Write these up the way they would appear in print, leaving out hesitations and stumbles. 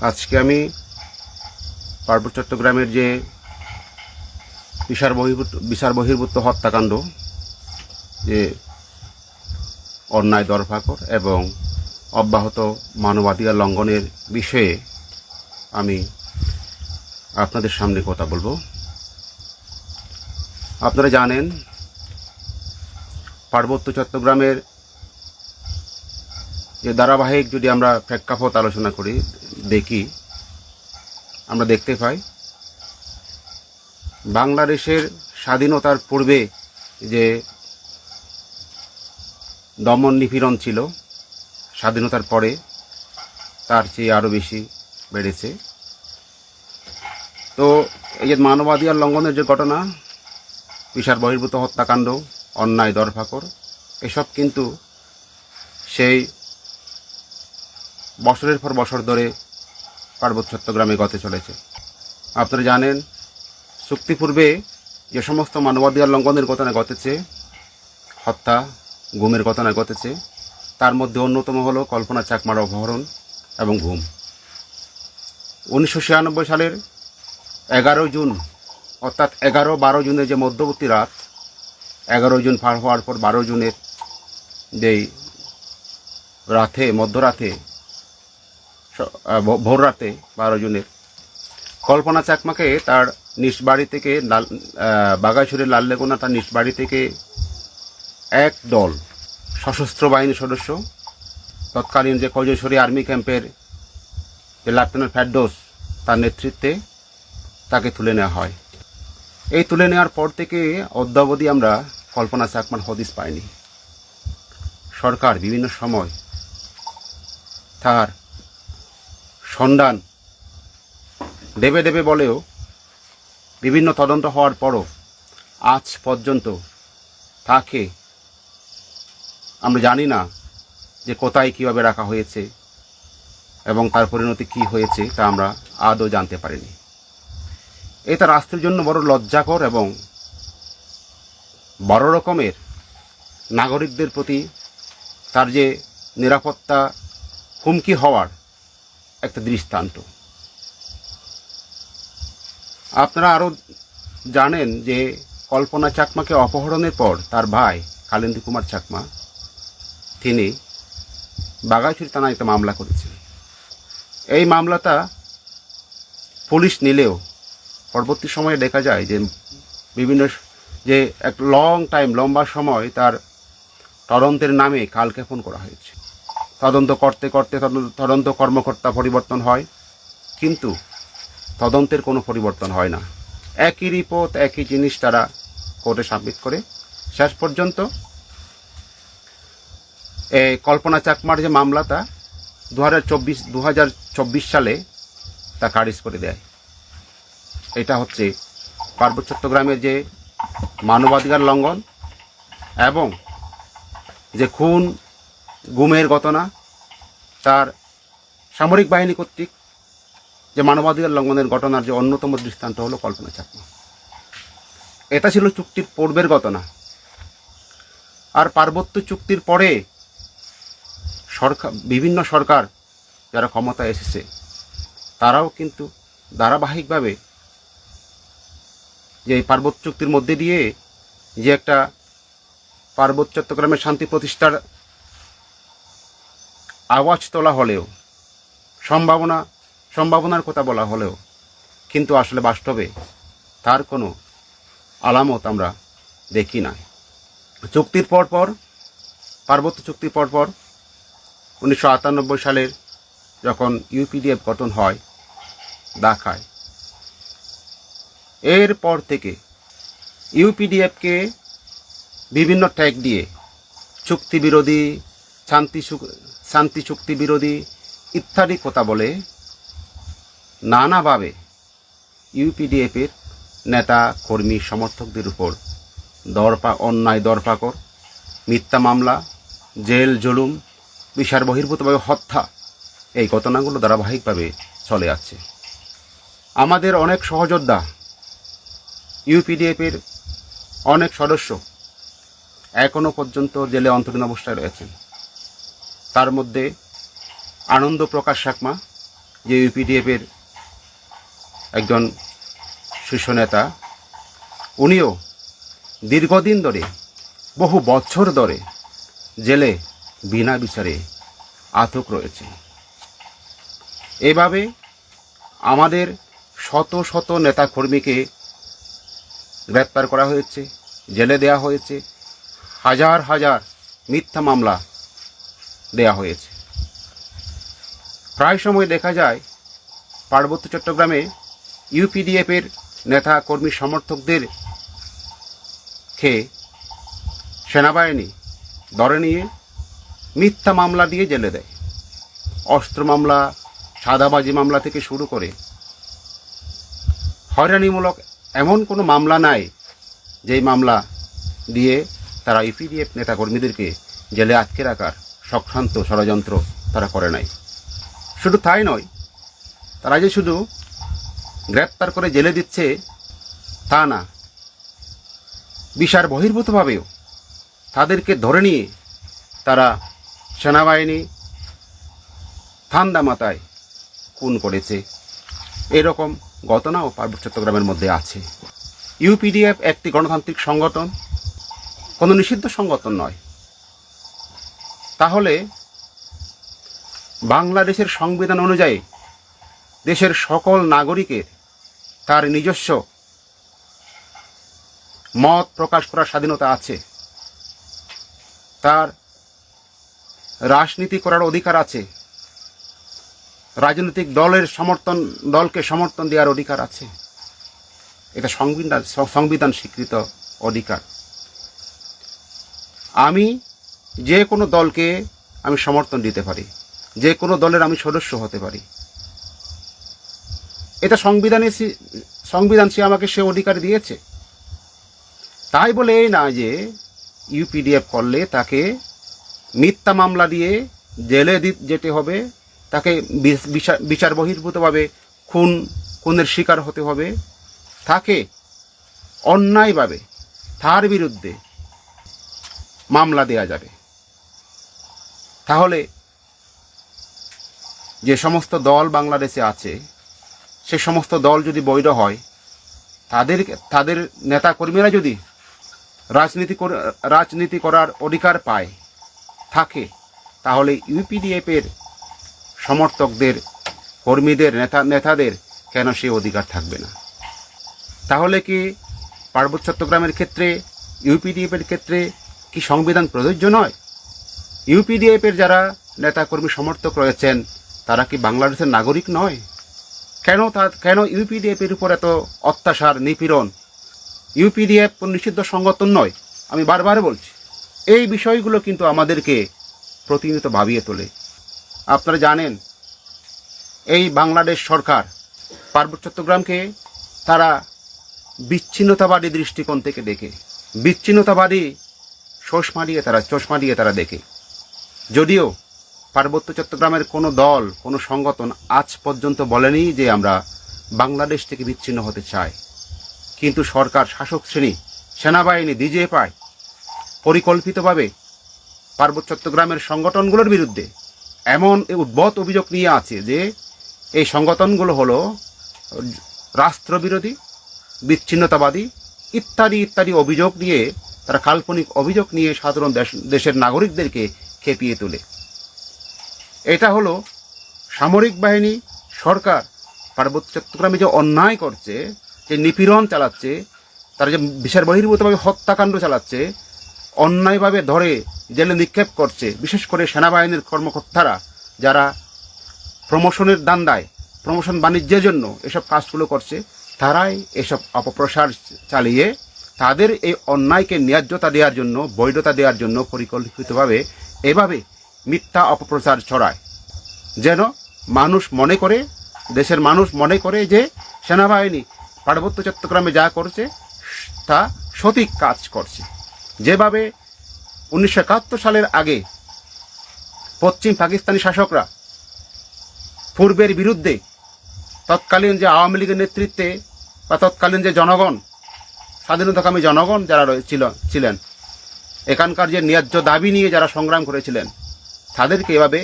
আজকে আমি পার্বত্য চট্টগ্রামের যে বিচার বহির্ভূত হত্যাকাণ্ড, যে অন্যায় দরফাকর এবং অব্যাহত মানবাধিকার লঙ্ঘনের বিষয়ে আমি আপনাদের সামনে কথা বলবো। আপনারা জানেন, পার্বত্য চট্টগ্রামের যে ধারাবাহিক যদি আমরা প্রেক্ষাপট আলোচনা করি, আমরা দেখতে পাই বাংলাদেশের স্বাধীনতার পূর্বে যে দমন নিপীড়ন ছিল, স্বাধীনতার পরে তার চেয়ে আরও বেশি বেড়েছে। তো এই যে মানবাধিকার লঙ্ঘনের যে ঘটনা, বিচার বহির্ভূত হত্যাকাণ্ড, অন্যায় দরফাকর, এসব কিন্তু সেই বছরের পর বছর ধরে পার্বত্য চট্টগ্রামে ঘটে চলেছে। আপনারা জানেন, চুক্তিপূর্বে যে সমস্ত মানবাধিকার লঙ্ঘনের ঘটনা ঘটেছে, হত্যা, গুমের ঘটনা ঘটেছে, তার মধ্যে অন্যতম হল কল্পনা চাকমার অপহরণ এবং গুম। 1996 সালের 11 জুন, অর্থাৎ 11-12 জুনের যে মধ্যবর্তী রাত, 11 জুন পার হওয়ার পর 12 জুনের যেই রাতে, মধ্যরাতে, ভোর রাতে 12 জুনের কল্পনা চাকমাকে তার নিজ বাড়ি থেকে, বাগাইছড়ির লাললেগুনা তার নিজ বাড়ি থেকে এক দল সশস্ত্র বাহিনীর সদস্য, তৎকালীন যে কৈজেশ্বরী আর্মি ক্যাম্পের যে লেফটেন্যান্ট ফেরদৌস, তার নেতৃত্বে তাকে তুলে নেওয়া হয়। এই তুলে নেওয়ার পর থেকে অদ্যাবধি আমরা কল্পনা চাকমার হদিস পাইনি। সরকার বিভিন্ন সময় তার সন্ধান দেবে বলেও বিভিন্ন তদন্ত হওয়ার পরও আজ পর্যন্ত তাকে আমরা জানি না যে কোথায় কীভাবে রাখা হয়েছে এবং তার পরিণতি কী হয়েছে, তা আমরা আদৌ জানতে পারিনি। এটা রাষ্ট্রের জন্য বড় লজ্জাকর এবং বড় রকমের নাগরিকদের প্রতি তার যে নিরাপত্তা হুমকি হওয়ার একটা দৃষ্টান্ত। আপনারা আরও জানেন যে কল্পনা চাকমাকে অপহরণের পর তার ভাই কালিন্দী কুমার চাকমা, তিনি বাগাইছড়ি থানায় একটা মামলা করেছেন। এই মামলাটা পুলিশ নিলেও পরবর্তী সময়ে দেখা যায় যে বিভিন্ন যে এক লম্বা সময় তার তদন্তের নামে কালক্ষেপণ করা হয়েছে। তদন্ত করতে করতে তদন্ত কর্মকর্তা পরিবর্তন হয়, কিন্তু তদন্তের কোনো পরিবর্তন হয় না। একই রিপোর্ট, একই জিনিস তারা কোর্টে সাবমিট করে শেষ পর্যন্ত এই কল্পনা চাকমার যে মামলাটা 2024 সালে তা খারিজ করে দেয়। এটা হচ্ছে পার্বত্য চট্টগ্রামের যে মানবাধিকার লঙ্ঘন এবং যে খুন গুমের ঘটনা, তার সামরিক বাহিনী কর্তৃক যে মানবাধিকার লঙ্ঘনের ঘটনার যে অন্যতম দৃষ্টান্ত হলো কল্পনা চাকমা। এটা ছিল চুক্তির পূর্বের ঘটনা। আর পার্বত্য চুক্তির পরে বিভিন্ন সরকার যারা ক্ষমতায় এসেছে, তারাও কিন্তু ধারাবাহিকভাবে যে এই পার্বত্য চুক্তির মধ্যে দিয়ে যে একটা পার্বত্য চট্টগ্রামের শান্তি প্রতিষ্ঠার আওয়াজ তোলা হলেও, সম্ভাবনার কথা বলা হলেও, কিন্তু আসলে বাস্তবে তার কোনো আলামত আমরা দেখি না। চুক্তির পরপর, পার্বত্য চুক্তির পরপর 1998 সালের যখন ইউপিডিএফ গঠন হয় ঢাকায়, এরপর থেকে ইউপিডিএফকে বিভিন্ন ট্যাগ দিয়ে চুক্তি বিরোধী, শান্তি চুক্তি বিরোধী ইত্যাদি কথা বলে নানাভাবে ইউপিডিএফের নেতা, কর্মী, সমর্থকদের উপর অন্যায় দরফাকর, মিথ্যা মামলা, জেল জুলুম, বিচার বহির্ভূতভাবে হত্যা, এই ঘটনাগুলো ধারাবাহিকভাবে চলে যাচ্ছে। আমাদের অনেক সহযোদ্ধা, ইউপিডিএফের অনেক সদস্য এখনও পর্যন্ত জেলে অন্তরীণ অবস্থায় রয়েছেন। তার মধ্যে আনন্দ প্রকাশ চাকমা যে ইউপিডিএফের একজন শীর্ষ নেতা, উনিও দীর্ঘদিন ধরে, বহু বছর ধরে জেলে বিনা বিচারে আটক রয়েছে। এভাবে আমাদের শত শত নেতাকর্মীকে গ্রেপ্তার করা হয়েছে, জেলে দেয়া হয়েছে, হাজার হাজার মিথ্যা মামলা দেয়া হয়েছে। প্রায় সময় দেখা যায় পার্বত্য চট্টগ্রামে ইউপিডিএফের নেতা কর্মী সমর্থকদের সেনাবাহিনী ধরে নিয়ে মিথ্যা মামলা দিয়ে জেলে দেয়। অস্ত্র মামলা, সাদাবাজি মামলা থেকে শুরু করে হয়রানিমূলক এমন কোনো মামলা নাই যেই মামলা দিয়ে তারা ইউপিডিএফ নেতাকর্মীদেরকে জেলে আটকে রাখার চক্রান্ত ষড়যন্ত্র তারা করে নাই। শুধু তাই নয়, তারা যে শুধু গ্রেপ্তার করে জেলে দিচ্ছে তা না, বিচার বহির্ভূতভাবেও তাদেরকে ধরে নিয়ে তারা সেনাবাহিনী ঠান্ডা মাথায় খুন করেছে। এরকম ঘটনাও পার্বত্য চট্টগ্রামের মধ্যে আছে। ইউপিডিএফ একটি গণতান্ত্রিক সংগঠন, কোনো নিষিদ্ধ সংগঠন নয়। তাহলে বাংলাদেশের সংবিধান অনুযায়ী দেশের সকল নাগরিকের তার নিজস্ব মত প্রকাশ করার স্বাধীনতা আছে, তার রাজনীতি করার অধিকার আছে, রাজনৈতিক দলকে সমর্থন দেওয়ার অধিকার আছে। এটা সংবিধান স্বীকৃত অধিকার। আমি যে কোনো দলকে আমি সমর্থন দিতে পারি, যে কোনো দলের আমি সদস্য হতে পারি। এটা সংবিধান সে আমাকে সে অধিকার দিয়েছে। তাই বলে এই না যে ইউপিডিএফ করলে তাকে মিথ্যা মামলা দিয়ে জেলে যেতে হবে, তাকে বিচার বহির্ভূতভাবে খুনের শিকার হতে হবে, তাকে অন্যায়ভাবে তার বিরুদ্ধে মামলা দেয়া যাবে। তাহলে যে সমস্ত দল বাংলাদেশে আছে সে সমস্ত দল যদি বৈধ হয়, তাদের নেতাকর্মীরা যদি রাজনীতি করার অধিকার পায় থাকে, তাহলে ইউপিডিএফের সমর্থকদের, কর্মীদের, নেতাদের কেন সে অধিকার থাকবে না? তাহলে কি পার্বত্য চট্টগ্রামের ক্ষেত্রে, ইউপিডিএফের ক্ষেত্রে কি সংবিধান প্রযোজ্য নয়? ইউপিডিএফের যারা নেতাকর্মী সমর্থক রয়েছেন তারা কি বাংলাদেশের নাগরিক নয়? কেন ইউপিডিএফের উপর এত অত্যাচার, নিপীড়ন? ইউপিডিএফ কোন নিষিদ্ধ সংগঠন নয়, আমি বারবার বলছি। এই বিষয়গুলো কিন্তু আমাদেরকে প্রতিনিয়ত ভাবিয়ে তোলে। আপনারা জানেন এই বাংলাদেশ সরকার পার্বত্য চট্টগ্রামকে তারা বিচ্ছিন্নতাবাদী দৃষ্টিকোণ থেকে দেখে, বিচ্ছিন্নতাবাদী চশমা দিয়ে তারা দেখে। যদিও পার্বত্য চট্টগ্রামের কোনো দল, কোনো সংগঠন আজ পর্যন্ত বলেনি যে আমরা বাংলাদেশ থেকে বিচ্ছিন্ন হতে চাই, কিন্তু সরকার, শাসক শ্রেণী, সেনাবাহিনী, ডিজিএফআই পরিকল্পিতভাবে পার্বত্য চট্টগ্রামের সংগঠনগুলোর বিরুদ্ধে এমন উদ্ভট অভিযোগ নিয়ে আছে যে এই সংগঠনগুলো হলো রাষ্ট্রবিরোধী, বিচ্ছিন্নতাবাদী ইত্যাদি ইত্যাদি অভিযোগ নিয়ে, তারা কাল্পনিক অভিযোগ নিয়ে সাধারণ দেশের নাগরিকদেরকে খেপিয়ে তোলে। এটা হলো সামরিক বাহিনী, সরকার পার্বত্য চট্টগ্রামে যে অন্যায় করছে, যে নিপীড়ন চালাচ্ছে, তারা যে বিচার বহির্ভূতভাবে হত্যাকাণ্ড চালাচ্ছে, অন্যায়ভাবে ধরে জেলে নিক্ষেপ করছে, বিশেষ করে সেনাবাহিনীর কর্মকর্তারা যারা প্রমোশনের দান্দায়, প্রমোশন বাণিজ্যের জন্য এসব কাজগুলো করছে, তারাই এসব অপপ্রচার চালিয়ে তাদের এই অন্যায়কে ন্যায্যতা দেওয়ার জন্য, বৈধতা দেওয়ার জন্য পরিকল্পিতভাবে এভাবে মিথ্যা অপপ্রচার ছড়ায়, যেন মানুষ মনে করে, দেশের মানুষ মনে করে যে সেনাবাহিনী পার্বত্য চট্টগ্রামে যা করছে তা সঠিক কাজ করছে। যেভাবে 1971 সালের আগে পশ্চিম পাকিস্তানি শাসকরা পূর্বের বিরুদ্ধে তৎকালীন যে আওয়ামী লীগের নেতৃত্বে বা তৎকালীন যে জনগণ, স্বাধীনতাকামী জনগণ যারা ছিলেন, এখানকার যে ন্যায্য দাবি নিয়ে যারা সংগ্রাম করেছিলেন, তাদেরকে এভাবে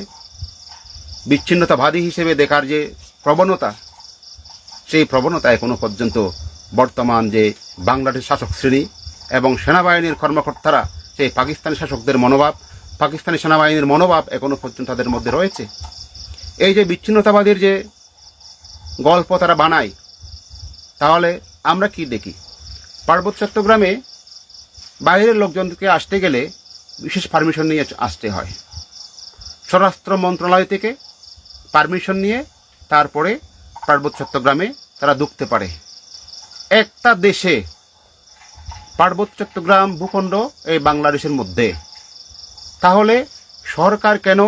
বিচ্ছিন্নতাবাদী হিসেবে দেখার যে প্রবণতা, সেই প্রবণতা এখনো পর্যন্ত বর্তমান যে বাংলাদেশ শাসক শ্রেণী এবং সেনাবাহিনীর কর্মকর্তারা, সেই পাকিস্তানি শাসকদের মনোভাব, পাকিস্তানি সেনাবাহিনীর মনোভাব এখনো পর্যন্ত তাদের মধ্যে রয়েছে। এই যে বিচ্ছিন্নতাবাদীর যে গল্প তারা বানায়, তাহলে আমরা কি দেখি? পার্বত্য চট্টগ্রামে বাইরের লোকজনকে আসতে গেলে বিশেষ পারমিশন নিয়ে আসতে হয়। স্বরাষ্ট্র মন্ত্রণালয় থেকে পারমিশন নিয়ে তারপরে পার্বত্য চট্টগ্রামে তারা ঢুকতে পারে। একটা দেশে পার্বত্য চট্টগ্রাম ভূখণ্ড এই বাংলাদেশের মধ্যে, তাহলে সরকার কেন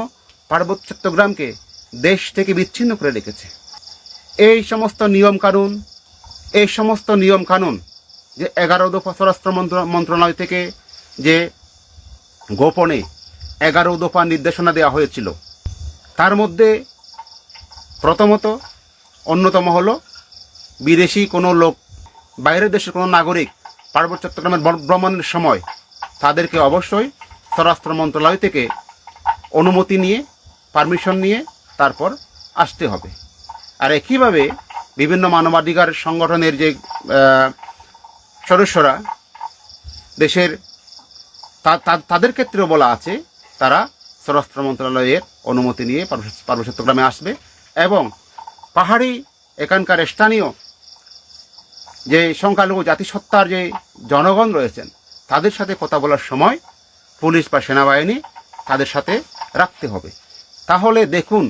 পার্বত্য চট্টগ্রামকে দেশ থেকে বিচ্ছিন্ন করে রেখেছে? এই সমস্ত নিয়ম কানুন যে 11 দফা স্বরাষ্ট্র মন্ত্রণালয় থেকে যে গোপনে 11 দফা নির্দেশনা দেওয়া হয়েছিল, তার মধ্যে প্রথমত অন্যতম হলো বিদেশি কোনো লোক, বাইরের দেশের কোনো নাগরিক পার্বত্য চট্টগ্রামের ভ্রমণের সময় তাদেরকে অবশ্যই স্বরাষ্ট্র মন্ত্রণালয় থেকে অনুমতি নিয়ে, পারমিশন নিয়ে তারপর আসতে হবে। আর একইভাবে বিভিন্ন মানবাধিকার সংগঠনের যে সদস্যরা দেশের, তাদের ক্ষেত্রেও বলা আছে তারা স্বরাষ্ট্র মন্ত্রণালয়ের অনুমতি নিয়ে পার্বত্য চট্টগ্রামে আসবে। এবং পাহাড়ি এখানকার স্থানীয় যে সংখ্যালঘু জাতিসত্তার যে জনগণ রয়েছেন, তাদের সাথে কথা বলার সময় পুলিশ বা সেনাবাহিনী তাদের সাথে রাখতে হবে। তাহলে দেখুন,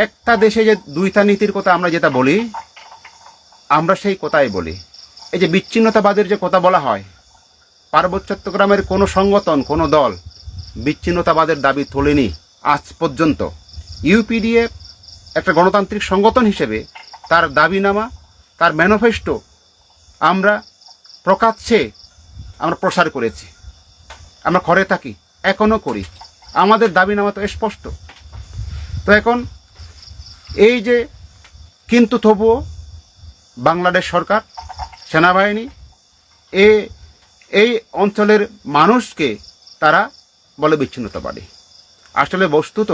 একটা দেশে যে দুইটা নীতির কথা আমরা যেটা বলি, আমরা সেই কথাই বলি। এই যে বিচ্ছিন্নতাবাদের যে কথা বলা হয়, পার্বত্য চট্টগ্রামের কোনো সংগঠন, কোনো দল বিচ্ছিন্নতাবাদের দাবি তোলেনি আজ পর্যন্ত। ইউপিডিএফ একটা গণতান্ত্রিক সংগঠন হিসেবে তার দাবিনামা, তার ম্যানিফেস্টো আমরা প্রকাশ্যে আমরা প্রসার করেছি, আমরা করে থাকি, এখনও করি। আমাদের দাবিনামা তো স্পষ্ট। তো এখন এই যে, কিন্তু তবুও বাংলাদেশ সরকার, সেনাবাহিনী এই অঞ্চলের মানুষকে তারা বলে বিচ্ছিন্নতাবাদী। আসলে বস্তুত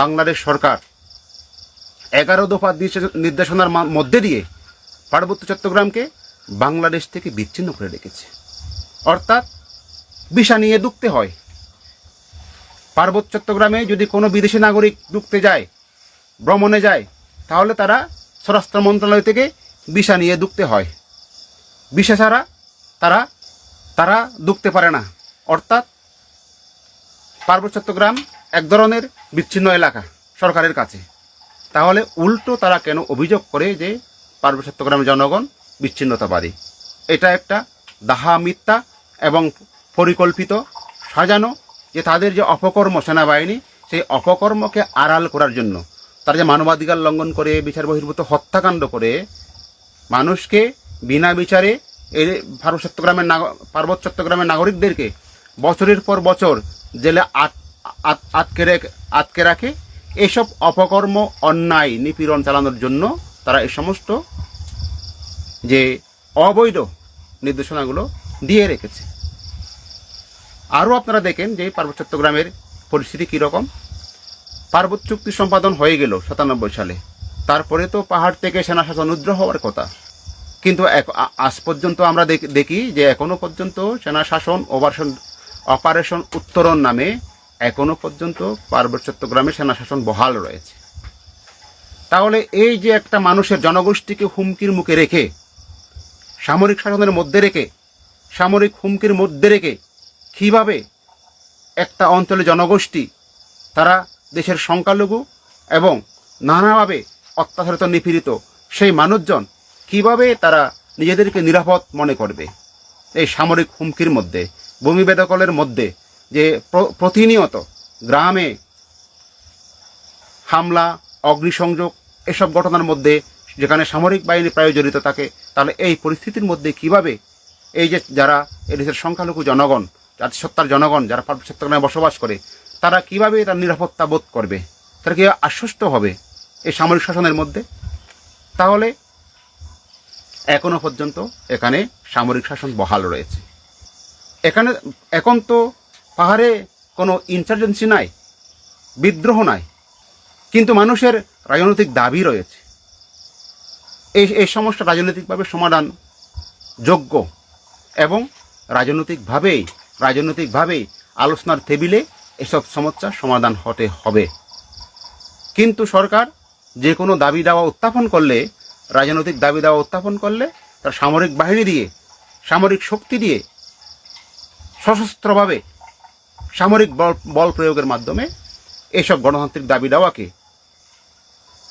বাংলাদেশ সরকার 11 দফা নির্দেশনার মধ্যে দিয়ে পার্বত্য চট্টগ্রামকে বাংলাদেশ থেকে বিচ্ছিন্ন করে রেখেছে। অর্থাৎ ভিসা নিয়ে ঢুকতে হয়। পার্বত্য চট্টগ্রামে যদি কোনো বিদেশি নাগরিক ঢুকতে যায়, ভ্রমণে যায়, তাহলে তারা স্বরাষ্ট্র মন্ত্রণালয় থেকে ভিসা নিয়ে ঢুকতে হয়। ভিসা ছাড়া তারা ঢুকতে পারে না। অর্থাৎ পার্বত্য চট্টগ্রাম এক ধরনের বিচ্ছিন্ন এলাকা সরকারের কাছে। তাহলে উল্টো তারা কেন অভিযোগ করে যে পার্বত্য চট্টগ্রামের জনগণ বিচ্ছিন্নতাবাদী? এটা একটা দাহা মিথ্যা এবং পরিকল্পিত, সাজানো, যে তাদের যে অপকর্ম সেনাবাহিনী, সেই অপকর্মকে আড়াল করার জন্য তারা যে মানবাধিকার লঙ্ঘন করে, বিচার বহির্ভূত হত্যাকাণ্ড করে মানুষকে বিনা বিচারে এই পার্বত্য চট্টগ্রামের নাগরিকদেরকে বছরের পর বছর জেলে আটকে রাখে, এসব অপকর্ম, অন্যায়, নিপীড়ন চালানোর জন্য তারা এই সমস্ত যে অবৈধ নির্দেশনাগুলো দিয়ে রেখেছে। আরও আপনারা দেখেন যে পার্বত্য চট্টগ্রামের পরিস্থিতি কীরকম। পার্বত্য চুক্তি সম্পাদন হয়ে গেল 97 সালে, তারপরে তো পাহাড় থেকে সেনা শাসন উদ্ধার হওয়ার কথা, কিন্তু আজ পর্যন্ত আমরা দেখি যে এখনো পর্যন্ত সেনা শাসন অপারেশন উত্তরণ নামে এখনো পর্যন্ত পার্বত্য চট্টগ্রামে সেনা শাসন বহাল রয়েছে। তাহলে এই যে একটা মানুষের জনগোষ্ঠীকে হুমকির মুখে রেখে, সামরিক শাসনের মধ্যে রেখে, সামরিক হুমকির মধ্যে রেখে কীভাবে একটা অঞ্চলের জনগোষ্ঠী, তারা দেশের সংখ্যালঘু এবং নানাভাবে অত্যাচারিত, নিপীড়িত সেই মানুষজন কিভাবে তারা নিজেদেরকে নিরাপদ মনে করবে? এই সামরিক হুমকির মধ্যে, ভূমি বেদখলের মধ্যে, যে প্রতিনিয়ত গ্রামে হামলা, অগ্নিসংযোগ, এসব ঘটনার মধ্যে যেখানে সামরিক বাহিনী প্রায় জড়িত থাকে, তাহলে এই পরিস্থিতির মধ্যে কিভাবে এই যে যারা এদেশের সংখ্যালঘু জনগণ, জাতিসত্তার জনগণ যারা পার্বত্য চট্টগ্রামে বসবাস করে, তারা কিভাবে তার নিরাপত্তা বোধ করবে? তারা কীভাবে আশ্বস্ত হবে এই সামরিক শাসনের মধ্যে? তাহলে এখনো পর্যন্ত এখানে সামরিক শাসন বহাল রয়েছে। এখন তো পাহাড়ে কোনো ইনসার্জেন্সি নাই, বিদ্রোহ নাই, কিন্তু মানুষের রাজনৈতিক দাবি রয়েছে। এই সমস্যা রাজনৈতিকভাবে সমাধান যোগ্য এবং রাজনৈতিকভাবেই আলোচনার টেবিলে এসব সমস্যার সমাধান হতে হবে। কিন্তু সরকার যে কোনো দাবি দাওয়া উত্থাপন করলে, রাজনৈতিক দাবি দাওয়া উত্থাপন করলে তার সামরিক বাহিনী দিয়ে, সামরিক শক্তি দিয়ে, সশস্ত্রভাবে সামরিক বল প্রয়োগের মাধ্যমে এসব গণতান্ত্রিক দাবি দাওয়াকে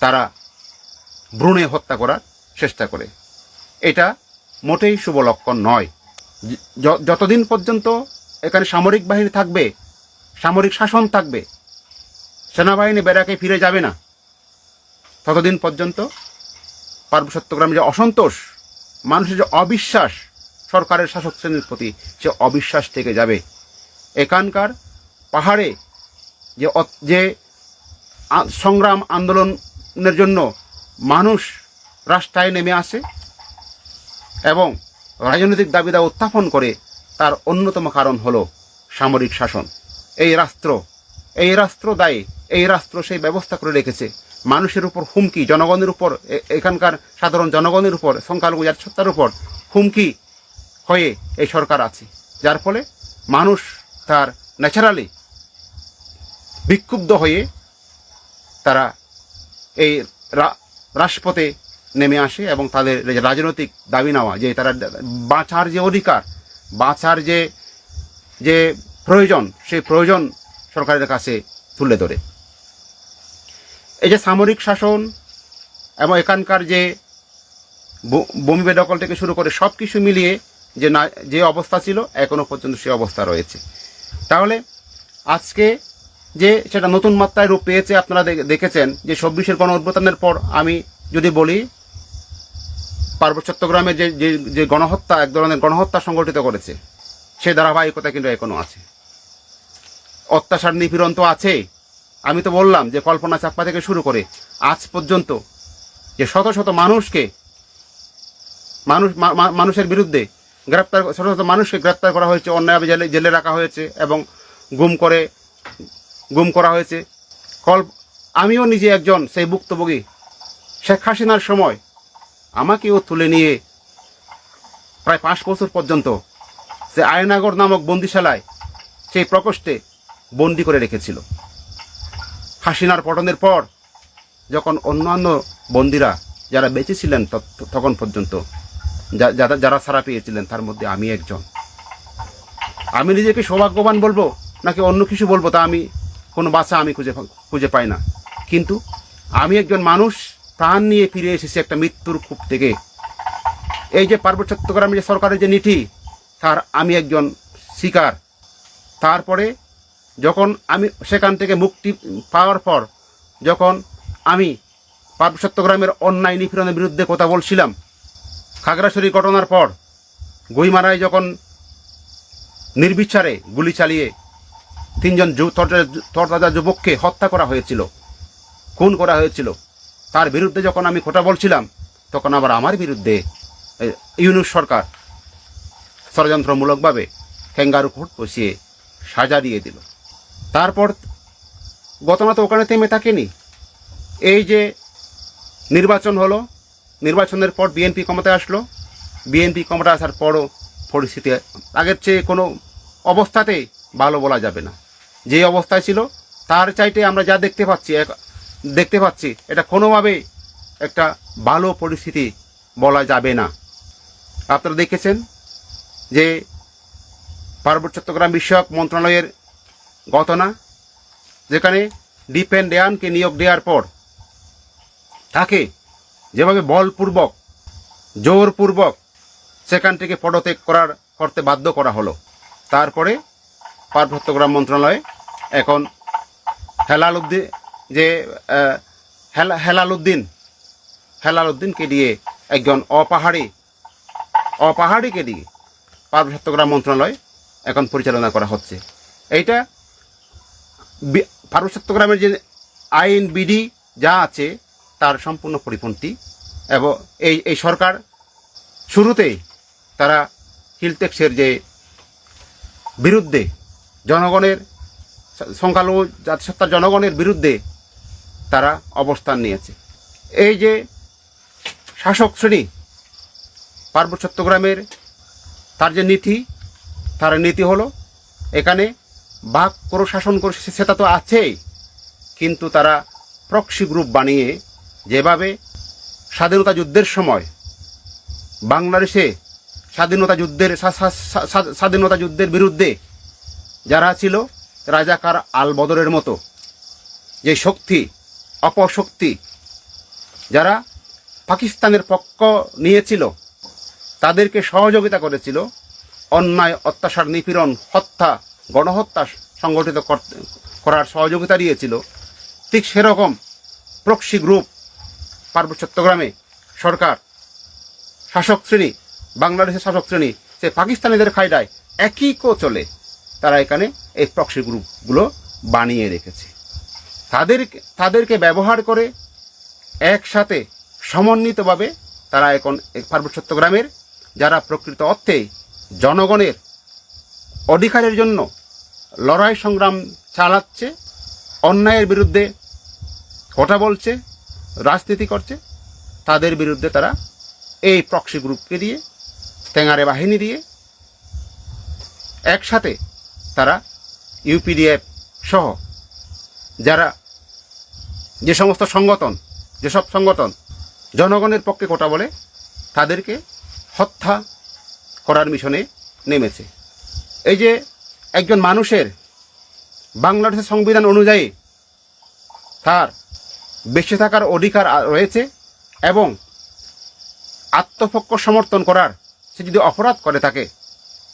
তারা ভ্রূণে হত্যা করার চেষ্টা করে। এটা মোটেই শুভ লক্ষণ নয়। যতদিন পর্যন্ত এখানে সামরিক বাহিনী থাকবে, সামরিক শাসন থাকবে, সেনাবাহিনী ব্যারাকে ফিরে যাবে না, ততদিন পর্যন্ত পার্বত্য চট্টগ্রামে যে অসন্তোষ, মানুষের যে অবিশ্বাস সরকারের শাসক শ্রেণীর প্রতি, সে অবিশ্বাস থেকে যাবে। এখানকার পাহাড়ে যে সংগ্রাম আন্দোলনের জন্য মানুষ রাস্তায় নেমে আসে এবং রাজনৈতিক দাবি দাওয়া উত্থাপন করে, তার অন্যতম কারণ হলো সামরিক শাসন। এই রাষ্ট্র দায়ী, এই রাষ্ট্র সেই ব্যবস্থা করে রেখেছে। মানুষের উপর হুমকি, জনগণের উপর, এখানকার সাধারণ জনগণের উপর, সংখ্যালঘু জাতিসত্তার উপর হুমকি হয়ে এই সরকার আছে, যার ফলে মানুষ তার ন্যাচারালি বিক্ষুব্ধ হয়ে তারা এই রাজপথে নেমে আসে এবং তাদের রাজনৈতিক দাবি নেওয়া, যে তারা বাঁচার যে অধিকার, বাঁচার যে প্রয়োজন, সেই প্রয়োজন সরকারের কাছে তুলে ধরে। এই যে সামরিক শাসন এবং এখানকার যে ভূমি বেদখল থেকে শুরু করে সব কিছু মিলিয়ে যে অবস্থা ছিল, এখনো পর্যন্ত সেই অবস্থা রয়েছে। তাহলে আজকে যে সেটা নতুন মাত্রায় রূপ পেয়েছে, আপনারা দেখেছেন যে 26-এর গণ অভ্যুত্থানের পর, আমি যদি বলি পার্বত্য চট্টগ্রামে যে গণহত্যা, এক ধরনের গণহত্যা সংগঠিত করেছে, সে ধারাবাহিকতা কিন্তু এখনো আছে। অত্যাচার নিপীড়ন তো আছেই। আমি তো বললাম যে কল্পনা চাকমা থেকে শুরু করে আজ পর্যন্ত যে শত শত মানুষের বিরুদ্ধে শত শত মানুষকে গ্রেপ্তার করা হয়েছে, অন্যায়ভাবে জেলে রাখা হয়েছে এবং গুম করা হয়েছে। আমিও নিজে একজন সেই ভুক্তভোগী। শেখ হাসিনার সময় আমাকেও তুলে নিয়ে প্রায় 5 বছর পর্যন্ত সে আয়নাগর নামক বন্দিশালায়, সেই প্রকোষ্ঠে বন্দি করে রেখেছিল। হাসিনার পতনের পর যখন অন্যান্য বন্দিরা যারা বেঁচে ছিলেন তখন পর্যন্ত, যারা ছাড়া পেয়েছিলেন, তার মধ্যে আমি একজন। আমি নিজেকে সৌভাগ্যবান বলবো নাকি অন্য কিছু বলবো, তা আমি কোনো বাঁচা আমি খুঁজে পাই না। কিন্তু আমি একজন মানুষ, প্রাণ নিয়ে ফিরে এসেছি একটা মৃত্যুর কূপ থেকে। এই যে পার্বত্য চট্টগ্রামে যে সরকারের যে নীতি, তার আমি একজন শিকার। তারপরে যখন আমি সেখান থেকে মুক্তি পাওয়ার পর, যখন আমি পার্বত্য চট্টগ্রামের অন্যায় নিপীড়নের বিরুদ্ধে কথা বলছিলাম, খাগড়াছড়ি ঘটনার পর গুইমারায় যখন নির্বিচারে গুলি চালিয়ে 3 জন তরতাজা যুবককে হত্যা করা হয়েছিল, খুন করা হয়েছিল, তার বিরুদ্ধে যখন আমি কথা বলছিলাম, তখন আবার আমার বিরুদ্ধে ইউনূস সরকার ষড়যন্ত্রমূলকভাবে ক্যাঙ্গারু কোর্ট বসিয়ে সাজা দিয়ে দিল। তারপর ঘটনা তো ওখানে থেমে থাকেনি। এই যে নির্বাচন হলো, নির্বাচনের পর বিএনপি ক্ষমতায় আসলো, বিএনপি ক্ষমতায় আসার পরও পরিস্থিতি আগের চেয়ে কোনো অবস্থাতেই ভালো বলা যাবে না। যে অবস্থায় ছিল তার চাইতে আমরা যা দেখতে পাচ্ছি এটা কোনোভাবেই একটা ভালো পরিস্থিতি বলা যাবে না। আপনারা দেখেছেন যে পার্বত্য চট্টগ্রাম বিষয়ক মন্ত্রণালয়ের ঘটনা, যেখানে ডিপেন দেয়ানকে নিয়োগ দেওয়ার পর তাকে যেভাবে বলপূর্বক, জোরপূর্বক সেখান থেকে পদত্যাগ করতে বাধ্য করা হলো। তারপরে পার্বত্য চট্টগ্রাম মন্ত্রণালয়ে এখন হেলালুদ্দিনকে দিয়ে, একজন অপাহাড়িকে দিয়ে পার্বত্য চট্টগ্রাম মন্ত্রণালয় এখন পরিচালনা করা হচ্ছে। এইটা পার্বত্য চট্টগ্রামের যে আইন বিধি যা আছে তার সম্পূর্ণ পরিপন্থী। এবং এই সরকার শুরুতেই তারা হিলটেক্সের যে বিরুদ্ধে, জনগণের, সংখ্যালঘু জাতিসত্তার জনগণের বিরুদ্ধে তারা অবস্থান নিয়েছে। এই যে শাসক শ্রেণী পার্বত্য চট্টগ্রামের, তার যে নীতি, তার নীতি হলো এখানে ভাগ করে শাসন করে, সেটা তো আছেই, কিন্তু তারা প্রক্সি গ্রুপ বানিয়ে যেভাবে স্বাধীনতা যুদ্ধের সময় বাংলাদেশে স্বাধীনতা যুদ্ধের বিরুদ্ধে যারা ছিল রাজাকার আল বদরের মতো যে শক্তি, অপশক্তি, যারা পাকিস্তানের পক্ষ নিয়েছিল, তাদেরকে সহযোগিতা করেছিল, অন্যায়, অত্যাচার, নিপীড়ন, হত্যা, গণহত্যা সংগঠিত করার সহযোগিতা দিয়েছিল, ঠিক সেরকম প্রক্সি গ্রুপ পার্বত্য চট্টগ্রামে সরকার, শাসক শ্রেণী, বাংলাদেশের শাসক শ্রেণী, সে পাকিস্তানিদের খায়দায় একই চলে তারা এখানে এই প্রক্সি গ্রুপগুলো বানিয়ে রেখেছে। তাদেরকে ব্যবহার করে একসাথে সমন্বিতভাবে তারা এখন পার্বত্য চট্টগ্রামের যারা প্রকৃত অর্থে জনগণের অধিকারের জন্য লড়াই সংগ্রাম চালাচ্ছে, অন্যায়ের বিরুদ্ধে কথা বলছে, রাজনীতি করছে, তাদের বিরুদ্ধে তারা এই প্রক্সি গ্রুপকে দিয়ে, টেঙারে বাহিনী দিয়ে একসাথে তারা ইউপিডিএফ সহ যারা যেসব সংগঠন জনগণের পক্ষে কথা বলে, তাদেরকে হত্যা করার মিশনে নেমেছে। এই যে একজন মানুষের বাংলাদেশের সংবিধান অনুযায়ী তার বেঁচে থাকার অধিকার রয়েছে, এবং আত্মপক্ষ সমর্থন করার, সে যদি অপরাধ করে থাকে,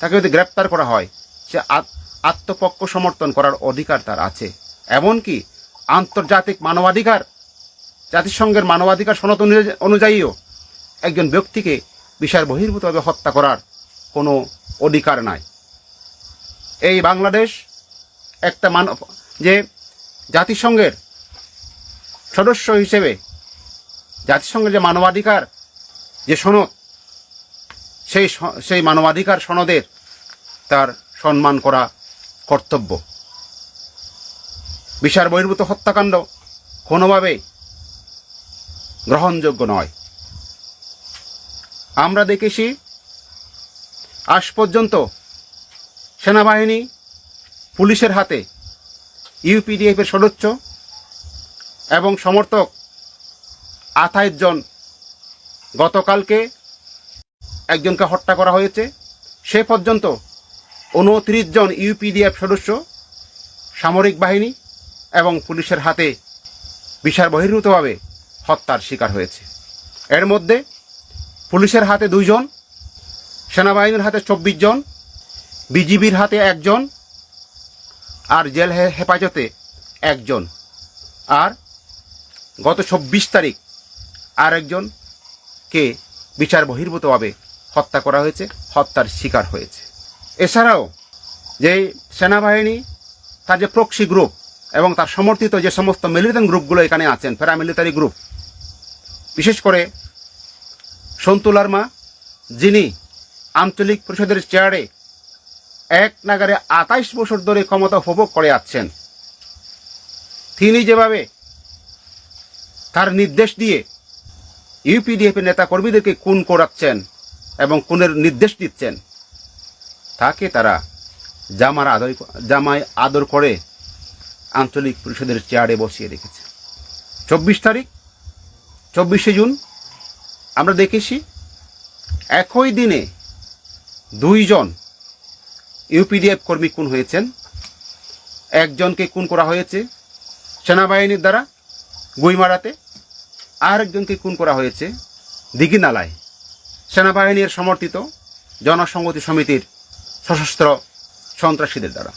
তাকে যদি গ্রেপ্তার করা হয়, সে আত্মপক্ষ সমর্থন করার অধিকার তার আছে। এমনকি আন্তর্জাতিক মানবাধিকার, জাতিসংঘের মানবাধিকার সনদ অনুযায়ীও একজন ব্যক্তিকে বিচার বহির্ভূতভাবে হত্যা করার কোনো অধিকার নাই। এই বাংলাদেশ একটা যে জাতিসংঘের সদস্য হিসেবে জাতিসংঘের যে মানবাধিকার যে সনদ, সেই মানবাধিকার সনদের তার সম্মান করা কর্তব্য। বিচার বহির্ভূত হত্যাকাণ্ড কোনোভাবেই গ্রহণযোগ্য নয়। আমরা দেখেছি আজ পর্যন্ত সেনাবাহিনী, পুলিশের হাতে ইউপিডিএফের সদস্য এবং সমর্থক 28 জন, গতকালকে একজনকে হত্যা করা হয়েছে। সে পর্যন্ত 29 জন ইউপিডিএফ সদস্য সামরিক বাহিনী এবং পুলিশের হাতে বিচার বহির্ভূতভাবে হত্যার শিকার হয়েছে। এর মধ্যে পুলিশের হাতে 2 জন, সেনাবাহিনীর হাতে 24 জন, বিজিবির হাতে 1 জন, আর জেল হেফাজতে 1 জন, আর গত 24 তারিখ আর একজনকে বিচার বহির্ভূতভাবে হত্যা করা হয়েছে, হত্যার শিকার হয়েছে। এছাড়াও যে সেনাবাহিনী, তার যে প্রক্সি গ্রুপ এবং তার সমর্থিত যে সমস্ত মিলিটেন্ট গ্রুপগুলো এখানে আছেন, প্যারামিলিটারি গ্রুপ, বিশেষ করে সন্তু লারমা, যিনি আঞ্চলিক পরিষদের চেয়ারে এক নাগারে 28 বছর ধরে ক্ষমতা উপভোগ করে আসছেন, তিনি যেভাবে তার নির্দেশ দিয়ে ইউপিডিএফের নেতা কর্মীদেরকে খুন করাচ্ছেন এবং খুনের নির্দেশ দিচ্ছেন, তাকে তারা জামায় আদর করে আঞ্চলিক পরিষদের চেয়ারে বসিয়ে রেখেছে। 24শে জুন আমরা দেখেছি একই দিনে 2 জন ইউপিডিএফ কর্মী খুন হয়েছেন। একজনকে খুন করা হয়েছে সেনাবাহিনীর দ্বারা গুইমারাতে, আর একজনকে খুন করা হয়েছে দিঘিনালায় সেনাবাহিনীর সমর্থিত জনসংহতি সমিতির সশস্ত্র সন্ত্রাসীদের দ্বারা।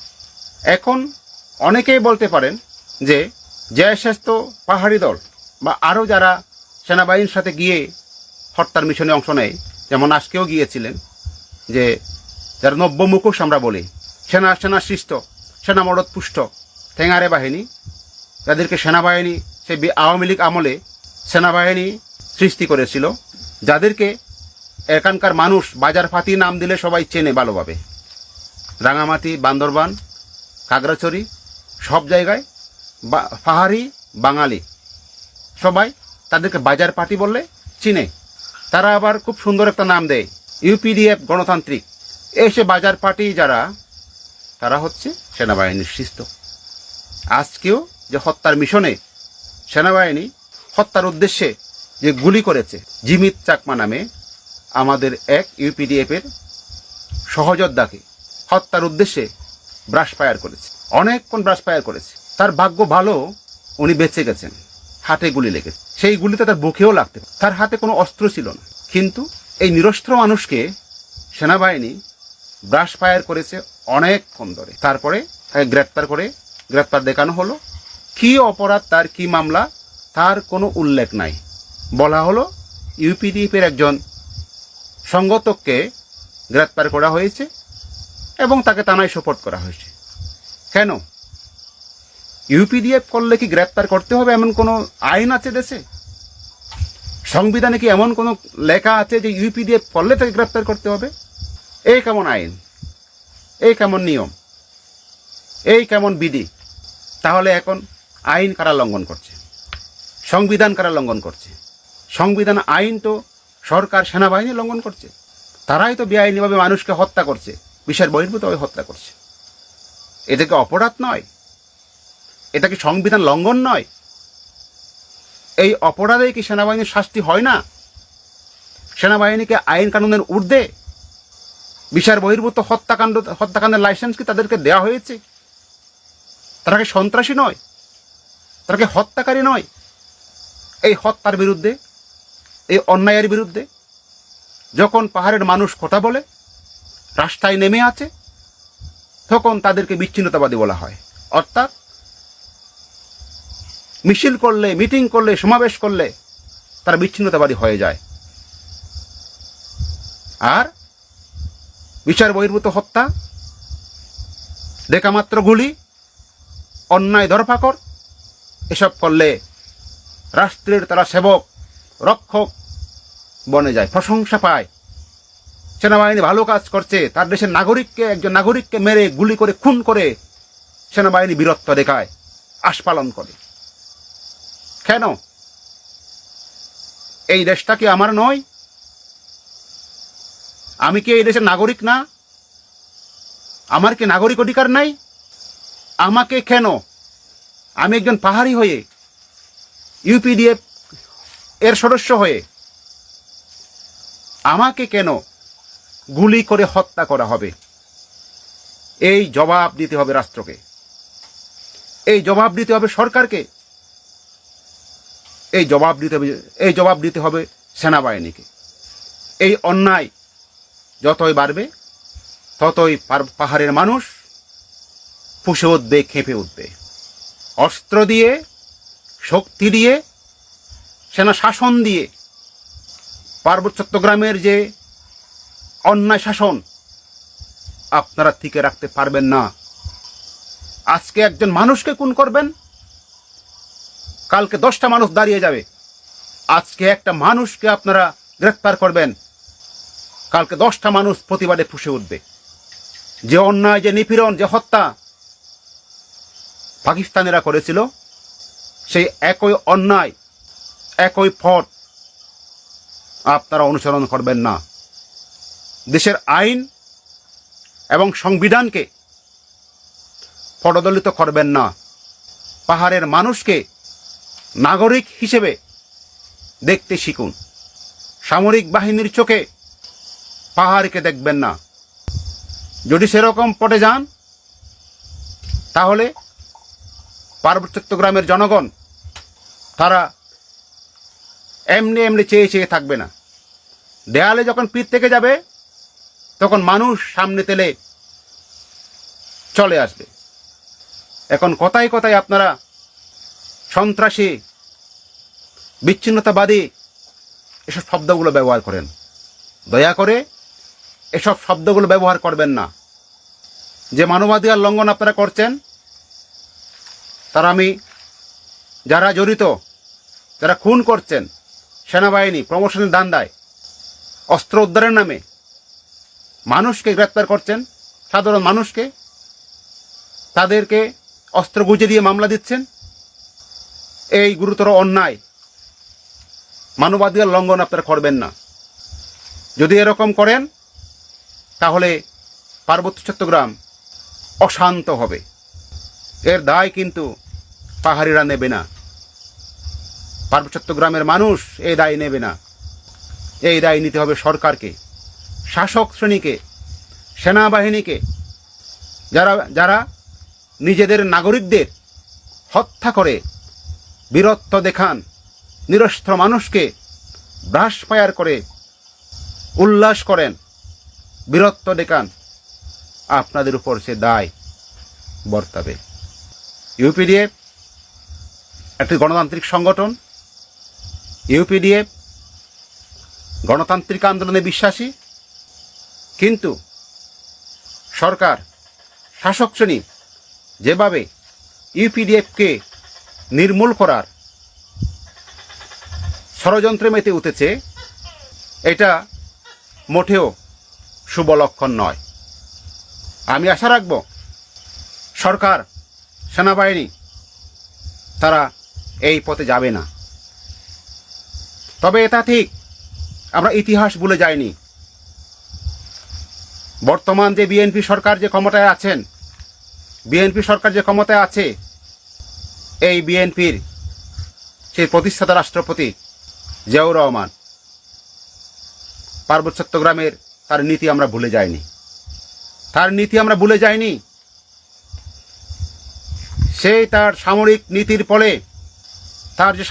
এখন অনেকেই বলতে পারেন যে জেএসএস তো পাহাড়ি দল বা আরও যারা সেনাবাহিনীর সাথে গিয়ে হত্যার মিশনে অংশ নেয়, যেমন আজকেও গিয়েছিলেন, যে যারা নব্য মুখোশ আমরা বলি, সেনা সৃষ্ট, সেনা মদত পুষ্ট ঠেঙারে বাহিনী, যাদেরকে সেনাবাহিনী সে আওয়ামী লীগ আমলে সেনাবাহিনী সৃষ্টি করেছিল, যাদেরকে এখানকার মানুষ বাজার ফাতি নাম দিলে সবাই চেনে ভালোভাবে। রাঙামাটি, বান্দরবান, খাগড়াছড়ি সব জায়গায় পাহাড়ি বাঙালি সবাই তাদেরকে বাজার পার্টি বললে চিনে। তারা আবার খুব সুন্দর একটা নাম দেয়, ইউপিডিএফ গণতান্ত্রিক। এসে বাজার পার্টি যারা, তারা হচ্ছে সেনাবাহিনীর শিস্ত। আজকেও যে হত্যার মিশনে সেনাবাহিনী হত্যার উদ্দেশ্যে যে গুলি করেছে, জিমিত চাকমা নামে আমাদের এক ইউপিডিএফের সহযোদ্ধাকে হত্যার উদ্দেশ্যে ব্রাশ ফায়ার করেছে, অনেকক্ষণ ব্রাশ ফায়ার করেছে। তার ভাগ্য ভালো, উনি বেঁচে গেছেন। হাতে গুলি লেগেছে, সেই গুলিতে তার বুকেও লাগতে, তার হাতে কোনো অস্ত্র ছিল না। কিন্তু এই নিরস্ত্র মানুষকে সেনাবাহিনী ব্রাশ ফায়ার করেছে অনেকক্ষণ ধরে। তারপরে তাকে গ্রেপ্তার দেখানো হলো। কি অপরাধ, তার কি মামলা, তার কোনো উল্লেখ নাই। বলা হলো ইউপিডিএফের একজন সংগঠককে গ্রেপ্তার করা হয়েছে এবং তাকে থানায় সোপর্দ করা হয়েছে। কেন? ইউপিডিএফ করলে কি গ্রেপ্তার করতে হবে এমন কোনো আইন আছে দেশে? সংবিধানে কি এমন কোনো লেখা আছে যে ইউপিডিএফ করলে তাকে গ্রেপ্তার করতে হবে? এই কেমন আইন, এই কেমন নিয়ম, এই কেমন বিধি? তাহলে এখন আইন কারা লঙ্ঘন করছে? সংবিধান কারা লঙ্ঘন করছে? সংবিধান, আইন তো সরকার, সেনাবাহিনী লঙ্ঘন করছে। তারাই তো বেআইনিভাবে মানুষকে হত্যা করছে, বিচার বহির্ভূতভাবে হত্যা করছে। এটা কি অপরাধ নয়? এটা কি সংবিধান লঙ্ঘন নয়? এই অপরাধে কি সেনাবাহিনীর শাস্তি হয় না? সেনাবাহিনীকে আইন কানুনের ঊর্ধ্বে বিচার বহির্ভূত হত্যাকাণ্ডের লাইসেন্স কি তাদেরকে দেওয়া হয়েছে? তারা কি সন্ত্রাসী নয়? তারা কি হত্যাকারী নয়? এই হত্যার বিরুদ্ধে, এই অন্যায়ের বিরুদ্ধে যখন পাহাড়ের মানুষ কথা বলে, রাস্তায় নেমে আছে, তখন তাদেরকে বিচ্ছিন্নতাবাদী বলা হয়। অর্থাৎ মিছিল করলে, মিটিং করলে, সমাবেশ করলে তারা বিচ্ছিন্নতাবাদী হয়ে যায়। আর বিচার বহির্ভূত হত্যা, দেখামাত্র গুলি, অন্যায় ধরপাকড়, এসব করলে রাষ্ট্রের তারা সেবক, রক্ষক বনে যায়, প্রশংসা পায়। সেনাবাহিনী ভালো কাজ করছে, তার দেশের নাগরিককে, একজন নাগরিককে মেরে গুলি করে খুন করে সেনাবাহিনী বীরত্ব দেখায়, আস্ফালন করে। কেন? এই দেশটা কি আমার নয়? আমি কি এই দেশের নাগরিক না? আমার কি নাগরিক অধিকার নাই? আমাকে কেন, আমি একজন পাহাড়ি হয়ে, ইউপিডিএফ এর সদস্য হয়ে, আমাকে কেন গুলি করে হত্যা করা হবে? এই জবাব দিতে হবে রাষ্ট্রকে, এই জবাব দিতে হবে সরকারকে, এই জবাব দিতে হবে সেনাবাহিনীকে। এই অন্যায় যতই বাড়বে ততই পাহাড়ের মানুষ ফুঁসে উঠবে, খেপে উঠবে। অস্ত্র দিয়ে, শক্তি দিয়ে, সেনা শাসন দিয়ে পার্বত্য চট্টগ্রামের যে অন্যায় শাসন আপনারা টিকে রাখতে পারবেন না। আজকে একজন মানুষকে খুন করবেন, কালকে 10টা মানুষ দাঁড়িয়ে যাবে। আজকে একটা মানুষকে আপনারা গ্রেফতার করবেন, কালকে 10টা মানুষ প্রতিবাদে ফুঁসে উঠবে। যে অন্যায়, যে নিপীড়ন, যে হত্যা পাকিস্তানিরা করেছিল, সেই একই অন্যায়, একই পথ আপনারা অনুসরণ করবেন না। দেশের আইন এবং সংবিধানকে পদদলিত করবেন না। পাহাড়ের মানুষকে নাগরিক হিসেবে দেখতে শিখুন। সামরিক বাহিনীর চোখে পাহাড়কে দেখবেন না। যদি সেরকম পথে যান, তাহলে পার্বত্য চট্টগ্রামের জনগণ তারা এমনি এমনি চেয়ে চেয়ে থাকবে না। দেয়ালে যখন পিঠ থেকে যাবে, তখন মানুষ সামনে তেলে চলে আসবে। এখন কথায় কথায় আপনারা সন্ত্রাসী, বিচ্ছিন্নতাবাদী এসব শব্দগুলো ব্যবহার করেন। দয়া করে এসব শব্দগুলো ব্যবহার করবেন না। যে মানবাধিকার লঙ্ঘন আপনারা করছেন, তারা যারা জড়িত, যারা খুন করছেন, সেনাবাহিনী প্রমোশনের ধান্দায়, অস্ত্র উদ্ধারের নামে মানুষকে গ্রেপ্তার করছেন, সাধারণ মানুষকে, তাদেরকে অস্ত্র গুজে দিয়ে মামলা দিচ্ছেন। এই গুরুতর অন্যায় মানবাধিকার লঙ্ঘন আপনারা করবেন না। যদি এরকম করেন তাহলে পার্বত্য চট্টগ্রাম অশান্ত হবে। এর দায় কিন্তু পাহাড়িরা নেবে না, পার্বত্য চট্টগ্রামের মানুষ এই দায় নেবে না। এই দায় নিতে হবে সরকারকে, শাসক শ্রেণীকে, সেনাবাহিনীকে, যারা নিজেদের নাগরিকদের হত্যা করে বীরত্ব দেখান, নিরস্ত্র মানুষকে ব্রাশ ফায়ার করে উল্লাস করেন, বীরত্ব দেখান, আপনাদের উপর সে দায় বর্তাবে। ইউপিডিএফ একটি গণতান্ত্রিক সংগঠন। ইউপিডিএফ গণতান্ত্রিক আন্দোলনে বিশ্বাসী, কিন্তু সরকার, শাসক শ্রেণী যেভাবে ইউপিডিএফকে নির্মূল করার ষড়যন্ত্রে মেতে উঠেছে, এটা মোটেও শুভ লক্ষণ নয়। আমি আশা রাখব সরকার, সেনাবাহিনী তারা এই পথে যাবে না। তবে এটা ঠিক, আমরা ইতিহাস ভুলে যাইনি। বর্তমান যে বিএনপি সরকার যে ক্ষমতায় আছেন, বিএনপি সরকার যে ক্ষমতায় আছে, এই বিএনপির সেই প্রতিষ্ঠাতা রাষ্ট্রপতি জিয়াউর রহমান পার্বত্য চট্টগ্রামের তার নীতি আমরা ভুলে যাইনি, তার নীতি আমরা ভুলে যাইনি। সেই তার সামরিক নীতির ফলে, তার যে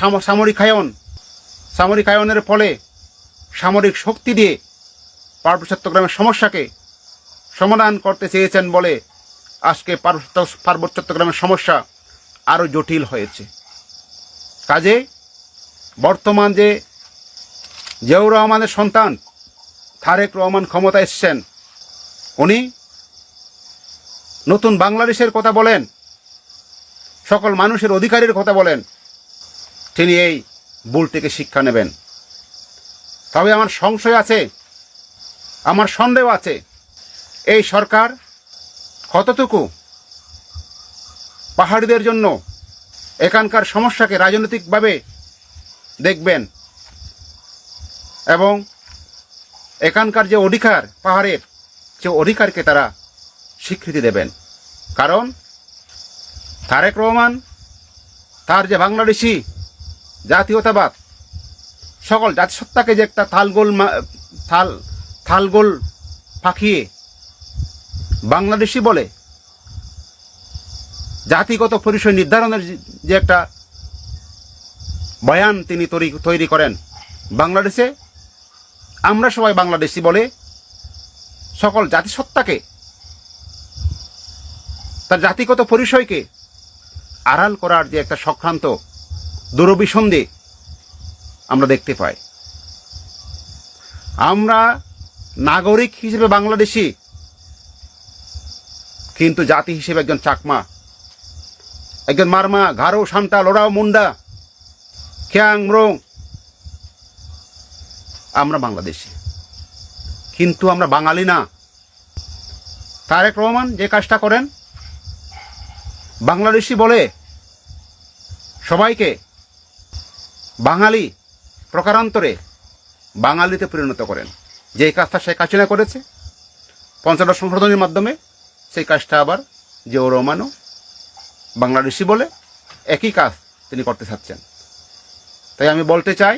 সামরিকায়নের ফলে সামরিক শক্তি দিয়ে পার্বত্য চট্টগ্রামের সমস্যাকে সমাধান করতে চেয়েছেন বলে আজকে পার্বত্য চট্টগ্রামের সমস্যা আরও জটিল হয়েছে। কাজে বর্তমান যে জিয়াউর রহমানের সন্তান তারেক রহমান ক্ষমতা এসছেন, উনি নতুন বাংলাদেশের কথা বলেন, সকল মানুষের অধিকারের কথা বলেন, তিনি এই ভুল থেকে শিক্ষা নেবেন। তবে আমার সংশয় আছে, আমার সন্দেহ আছে, এই সরকার কতটুকু পাহাড়িদের জন্য এখানকার সমস্যাকে রাজনৈতিকভাবে দেখবেন এবং এখানকার যে অধিকার, পাহাড়ের যে অধিকারকে তারা স্বীকৃতি দেবেন। কারণ তারেক রহমান তার যে বাংলাদেশি জাতীয়তাবাদ, সকল জাতিসত্তাকে যে একটা থালগোল পাকিয়ে বাংলাদেশি বলে জাতিগত পরিচয় নির্ধারণের যে একটা বয়ান তিনি তৈরি করেন, বাংলাদেশে আমরা সবাই বাংলাদেশি বলে সকল জাতিসত্তাকে, তার জাতিগত পরিচয়কে আড়াল করার যে একটা সক্রান্ত দুরভিসন্ধি আমরা দেখতে পাই। আমরা নাগরিক হিসেবে বাংলাদেশি, কিন্তু জাতি হিসেবে একজন চাকমা, একজন মারমা, ঘাড়ো, সান্তা, লোড়াও, মুন্ডা, খ্যাং, ম্রং, আমরা বাংলাদেশি, কিন্তু আমরা বাঙালি না। তারেক রহমান যে কাজটা করেন, বাংলাদেশি বলে সবাইকে বাঙালি প্রকারান্তরে বাঙালিতে পরিণত করেন। যে কাজটা শেখ হাসিনা করেছে ৫৫ সংশোধনীর মাধ্যমে, সেই কাজটা আবার জিয়াউর রহমানও বাংলাদেশি বলে একই কাজ তিনি করতে চাচ্ছেন। তাই আমি বলতে চাই,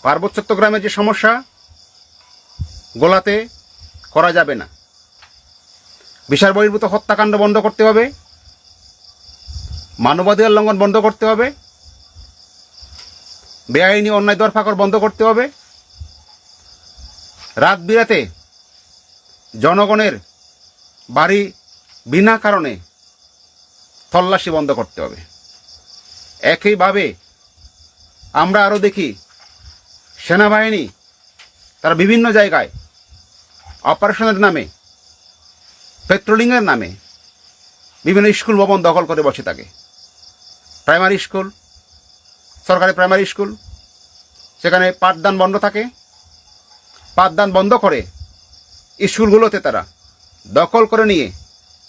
পার্বত্য চট্টগ্রামের যে সমস্যা গোলাতে করা যাবে না। বিচার বহির্ভূত হত্যাকাণ্ড বন্ধ করতে হবে, মানবাধিকার লঙ্ঘন বন্ধ করতে হবে, বেআইনি অন্যায় দরফাকর বন্ধ করতে হবে, রাত বিরাতে জনগণের বাড়ি বিনা কারণে তল্লাশি বন্ধ করতে হবে। একইভাবে আমরা আরও দেখি সেনাবাহিনী তারা বিভিন্ন জায়গায় অপারেশনের নামে, পেট্রোলিংয়ের নামে বিভিন্ন স্কুল ভবন দখল করে বসে থাকে। প্রাইমারি স্কুল, সরকারি প্রাইমারি স্কুল, সেখানে পাঠদান বন্ধ থাকে। পাঠদান বন্ধ করে স্কুলগুলোতে তারা দখল করে নিয়ে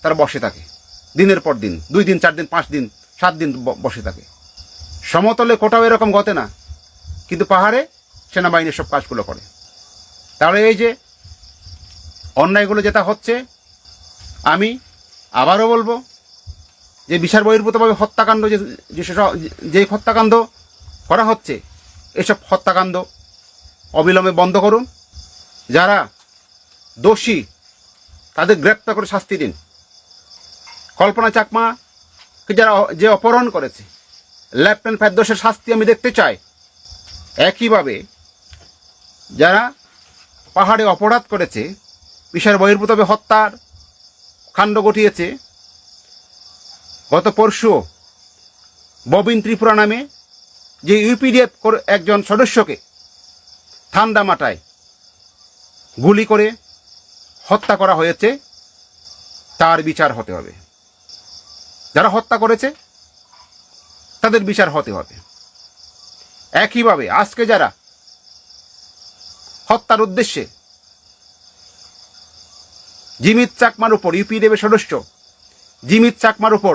তারা বসে থাকে দিনের পর দিন, 2 দিন, 4 দিন, 5 দিন, 7 দিন বসে থাকে। সমতলে কোথাও এরকম ঘটে না, কিন্তু পাহাড়ে সেনাবাহিনী সব কাজগুলো করে। তাহলে এই যে অন্যায়গুলো যেটা হচ্ছে, আমি আবারও বলবো যে বিচার বহির্ভূতভাবে হত্যাকাণ্ড যে হত্যাকাণ্ড করা হচ্ছে, এসব হত্যাকাণ্ড অবিলম্বে বন্ধ করুন। যারা দোষী তাদের গ্রেপ্তার করে শাস্তি দিন। কল্পনা চাকমাকে যারা যে অপহরণ করেছে, লেফটেন্যান্ট ফেরদৌসের শাস্তি আমি দেখতে চাই। একইভাবে যারা পাহাড়ে অপরাধ করেছে, বিচার বহির্ভূতভাবে হত্যার কাণ্ড ঘটিয়েছে, গত পরশু ববিন ত্রিপুরা নামে যে ইউপিডিএফ একজন সদস্যকে ঠান্ডা মাথায় গুলি করে হত্যা করা হয়েছে, তার বিচার হতে হবে। যারা হত্যা করেছে তাদের বিচার হতে হবে। একইভাবে আজকে যারা হত্যার উদ্দেশ্যে জিমিত চাকমার উপর, ইউপিডিএফের সদস্য জিমিত চাকমার উপর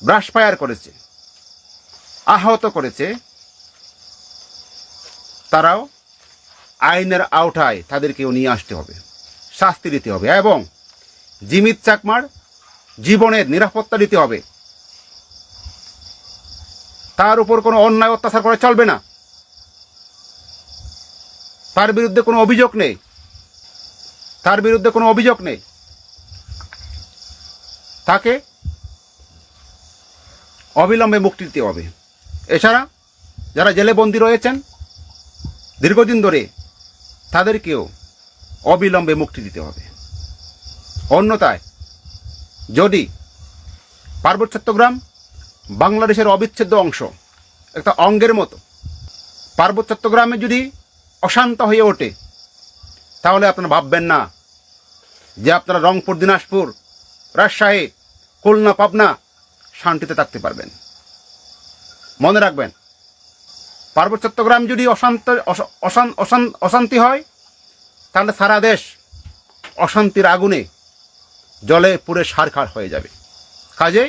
ব্রাশ ফায়ার করেছে, আহত করেছে, তারাও আইনের আওতায় তাদেরকেও নিয়ে আসতে হবে, শাস্তি দিতে হবে এবং জিমিত চাকমার জীবনের নিরাপত্তা দিতে হবে। তার উপর কোনো অন্যায় অত্যাচার করা চলবে না। তার বিরুদ্ধে কোনো অভিযোগ নেই, তার বিরুদ্ধে কোনো অভিযোগ নেই। তাকে অবিলম্বে মুক্তি দিতে হবে। এছাড়া যারা জেলে বন্দী রয়েছেন দীর্ঘদিন ধরে, তাদেরকেও অবিলম্বে মুক্তি দিতে হবে। অন্যথায় যদি পার্বত্য চট্টগ্রাম বাংলাদেশের অবিচ্ছেদ্য অংশ, একটা অঙ্গের মতো, পার্বত্য চট্টগ্রামে যদি অশান্ত হয়ে ওঠে, তাহলে আপনারা ভাববেন না যে আপনারা রংপুর, দিনাজপুর, রাজশাহী, খুলনা, পাবনা শান্তিতে থাকতে পারবেন। মনে রাখবেন, পার্বত্য চট্টগ্রাম যদি অশান্তি হয়, তাহলে সারা দেশ অশান্তির আগুনে জলে পুড়ে ছারখার হয়ে যাবে। কাজে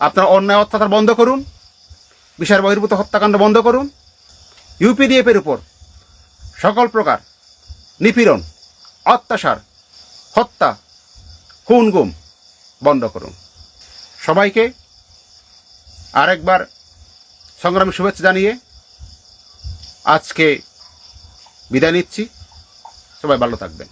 আপনারা অন্যায় অত্যাচার বন্ধ করুন, বিচার বহির্ভূত হত্যাকাণ্ড বন্ধ করুন, ইউপিডিএফের উপর সকল প্রকার নিপীড়ন, অত্যাচার, হত্যা, খুন গুম বন্ধ করুন। সবাইকে আরেকবার সংগ্রামী শুভেচ্ছা জানিয়ে আজকে বিদায় নিচ্ছি। সবাই ভালো থাকবেন।